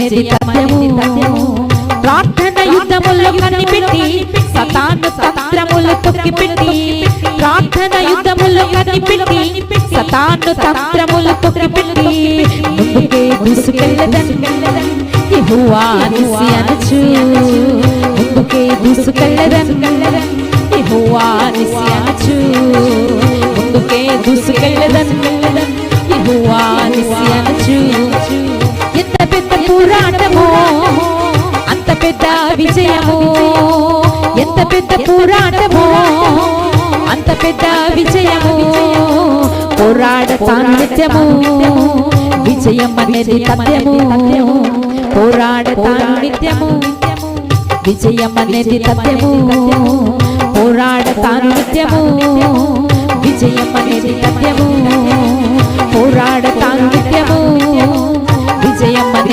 అనేది తథ్యము ప్రార్థన యుద్ధములో కనిపెట్టి సతాను తంత్రములు తొక్కిపెట్టి ప్రార్థన యుద్ధములో కనిపెట్టి సతాను తంత్రములు తొక్కిపెట్టి ముందుకే దూసుకెళ్ళదన్ యెహోవా నిసి అనచు ముందుకే దూసుకెళ్ళదన్ యెహోవా నిసి అనచు ముందుకే దూసుకెళ్ళదన్ యెహోవా నిసి అనచు ఎంత పెద్ద పోరాటమో అంత పెద్ద విజయము ఎంత పెద్ద పోరాటమో అంత పెద్ద విజయము పోరాడతాను నిత్యము విజయం అనేది తథ్యము పోరాడతాను నిత్యము విజయం అనేది తథ్యము పోరాడతాను నిత్యము విజయం అనేది తథ్యము పోరాడతాను నిత్యము